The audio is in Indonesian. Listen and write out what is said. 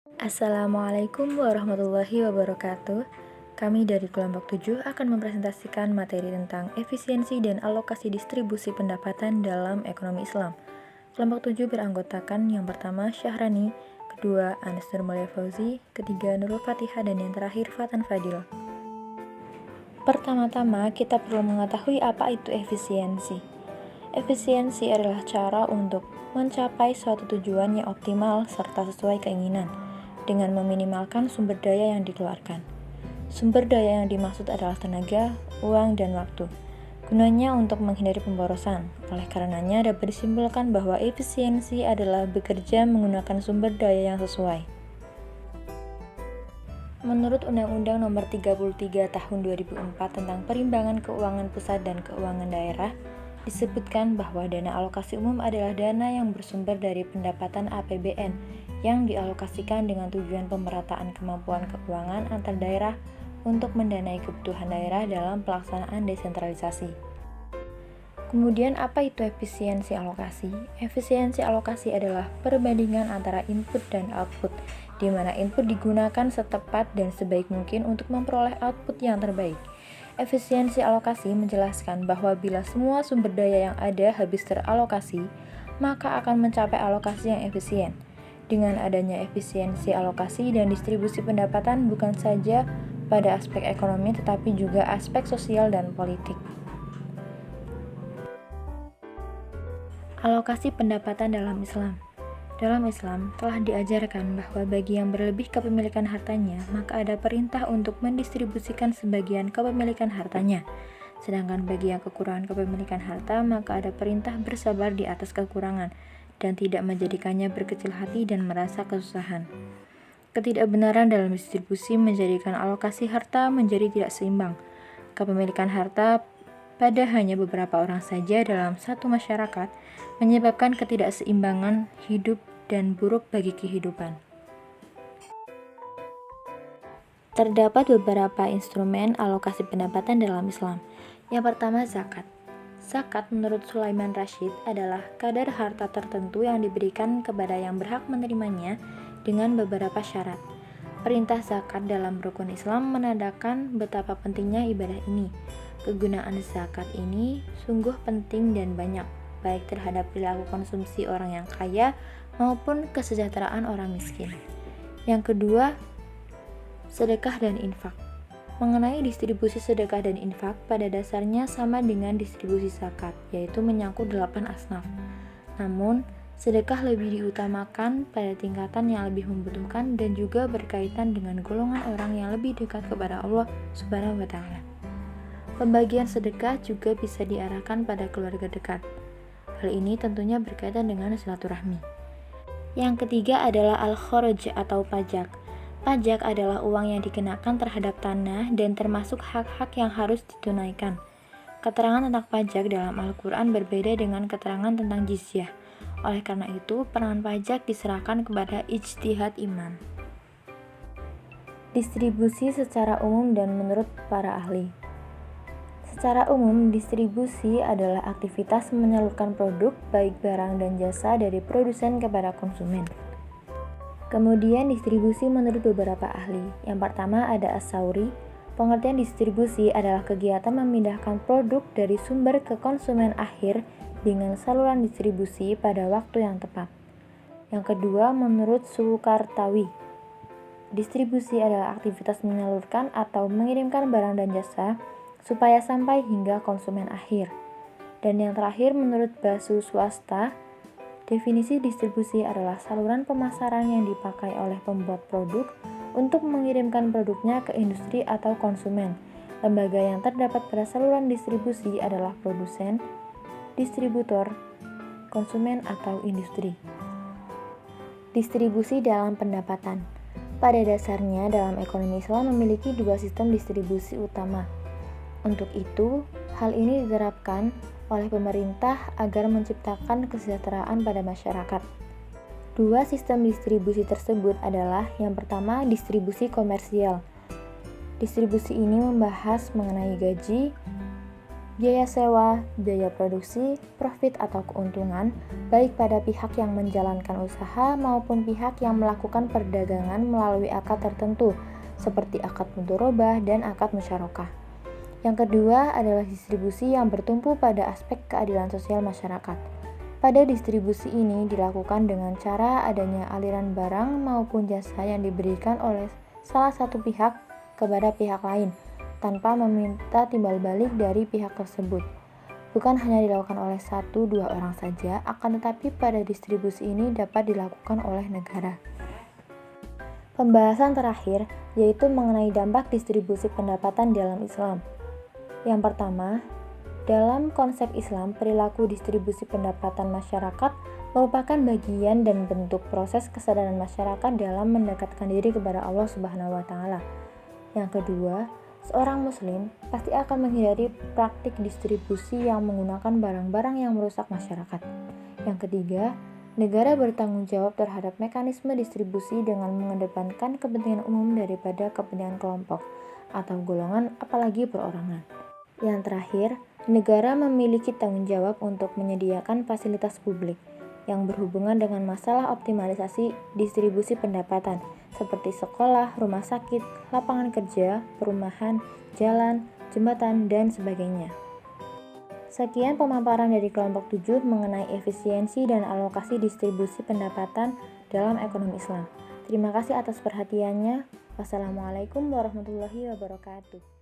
Assalamualaikum warahmatullahi wabarakatuh. Kami dari kelompok 7 akan mempresentasikan materi tentang efisiensi dan alokasi distribusi pendapatan dalam ekonomi Islam. Kelompok 7 beranggotakan yang pertama Syahrani, kedua Anas Nurmulia Fauzi, ketiga Nurul Fatihah, dan yang terakhir Fatan Fadil. Pertama-tama kita perlu mengetahui apa itu efisiensi. Efisiensi adalah cara untuk mencapai suatu tujuan yang optimal serta sesuai keinginan dengan meminimalkan sumber daya yang dikeluarkan. Sumber daya yang dimaksud adalah tenaga, uang, dan waktu. Gunanya untuk menghindari pemborosan. Oleh karenanya dapat disimpulkan bahwa efisiensi adalah bekerja menggunakan sumber daya yang sesuai. Menurut Undang-Undang Nomor 33 Tahun 2004 tentang Perimbangan Keuangan Pusat dan Keuangan Daerah, disebutkan bahwa dana alokasi umum adalah dana yang bersumber dari pendapatan APBN yang dialokasikan dengan tujuan pemerataan kemampuan keuangan antar daerah untuk mendanai kebutuhan daerah dalam pelaksanaan desentralisasi. Kemudian apa itu efisiensi alokasi? Efisiensi alokasi adalah perbandingan antara input dan output, di mana input digunakan setepat dan sebaik mungkin untuk memperoleh output yang terbaik. Efisiensi alokasi menjelaskan bahwa bila semua sumber daya yang ada habis teralokasi, maka akan mencapai alokasi yang efisien. Dengan adanya efisiensi alokasi dan distribusi pendapatan bukan saja pada aspek ekonomi tetapi juga aspek sosial dan politik. Alokasi pendapatan dalam Islam. Dalam Islam telah diajarkan bahwa bagi yang berlebih kepemilikan hartanya, maka ada perintah untuk mendistribusikan sebagian kepemilikan hartanya. Sedangkan bagi yang kekurangan kepemilikan harta, maka ada perintah bersabar di atas kekurangan dan tidak menjadikannya berkecil hati dan merasa kesusahan. Ketidakbenaran dalam distribusi menjadikan alokasi harta menjadi tidak seimbang. Kepemilikan harta pada hanya beberapa orang saja dalam satu masyarakat menyebabkan ketidakseimbangan hidup dan buruk bagi kehidupan. Terdapat beberapa instrumen alokasi pendapatan dalam Islam. Yang pertama, zakat. Zakat menurut Sulaiman Rashid adalah kadar harta tertentu yang diberikan kepada yang berhak menerimanya dengan beberapa syarat. Perintah zakat dalam rukun Islam menandakan betapa pentingnya ibadah ini. Kegunaan zakat ini sungguh penting dan banyak, baik terhadap perilaku konsumsi orang yang kaya maupun kesejahteraan orang miskin. Yang kedua, sedekah dan infak. Mengenai distribusi sedekah dan infak, pada dasarnya sama dengan distribusi zakat, yaitu menyangkut 8 asnaf. Namun, sedekah lebih diutamakan pada tingkatan yang lebih membutuhkan dan juga berkaitan dengan golongan orang yang lebih dekat kepada Allah Subhanahu wa Ta'ala. Pembagian sedekah juga bisa diarahkan pada keluarga dekat. Hal ini tentunya berkaitan dengan silaturahmi. Yang ketiga adalah al-kharaj atau pajak. Pajak adalah uang yang dikenakan terhadap tanah dan termasuk hak-hak yang harus ditunaikan. Keterangan tentang pajak dalam Al-Quran berbeda dengan keterangan tentang jizyah. Oleh karena itu, peranan pajak diserahkan kepada ijtihad imam. Distribusi secara umum dan menurut para ahli. Secara umum, distribusi adalah aktivitas menyalurkan produk, baik barang dan jasa dari produsen kepada konsumen. Kemudian distribusi menurut beberapa ahli. Yang pertama ada As-Sauri. Pengertian distribusi adalah kegiatan memindahkan produk dari sumber ke konsumen akhir dengan saluran distribusi pada waktu yang tepat. Yang kedua menurut Sukartawi. Distribusi adalah aktivitas menyalurkan atau mengirimkan barang dan jasa supaya sampai hingga konsumen akhir. Dan yang terakhir menurut Basu Swasta, definisi distribusi adalah saluran pemasaran yang dipakai oleh pembuat produk untuk mengirimkan produknya ke industri atau konsumen. Lembaga yang terdapat pada saluran distribusi adalah produsen, distributor, konsumen, atau industri. Distribusi dalam pendapatan. Pada dasarnya, dalam ekonomi Islam memiliki dua sistem distribusi utama. Untuk itu, hal ini diterapkan oleh pemerintah agar menciptakan kesejahteraan pada masyarakat. Dua sistem distribusi tersebut adalah yang pertama distribusi komersial. Distribusi ini membahas mengenai gaji, biaya sewa, biaya produksi, profit atau keuntungan, baik pada pihak yang menjalankan usaha maupun pihak yang melakukan perdagangan melalui akad tertentu, seperti akad mudharabah dan akad musyarakah. Yang kedua adalah distribusi yang bertumpu pada aspek keadilan sosial masyarakat. Pada distribusi ini dilakukan dengan cara adanya aliran barang maupun jasa yang diberikan oleh salah satu pihak kepada pihak lain, tanpa meminta timbal balik dari pihak tersebut. Bukan hanya dilakukan oleh 1-2 orang saja, akan tetapi pada distribusi ini dapat dilakukan oleh negara. Pembahasan terakhir yaitu mengenai dampak distribusi pendapatan dalam Islam. Yang pertama, dalam konsep Islam, perilaku distribusi pendapatan masyarakat merupakan bagian dan bentuk proses kesadaran masyarakat dalam mendekatkan diri kepada Allah Subhanahu wa taala. Yang kedua, seorang muslim pasti akan menghindari praktik distribusi yang menggunakan barang-barang yang merusak masyarakat. Yang ketiga, negara bertanggung jawab terhadap mekanisme distribusi dengan mengedepankan kepentingan umum daripada kepentingan kelompok atau golongan, apalagi perorangan. Yang terakhir, negara memiliki tanggung jawab untuk menyediakan fasilitas publik yang berhubungan dengan masalah optimalisasi distribusi pendapatan, seperti sekolah, rumah sakit, lapangan kerja, perumahan, jalan, jembatan, dan sebagainya. Sekian pemaparan dari kelompok 7 mengenai efisiensi dan alokasi distribusi pendapatan dalam ekonomi Islam. Terima kasih atas perhatiannya. Wassalamualaikum warahmatullahi wabarakatuh.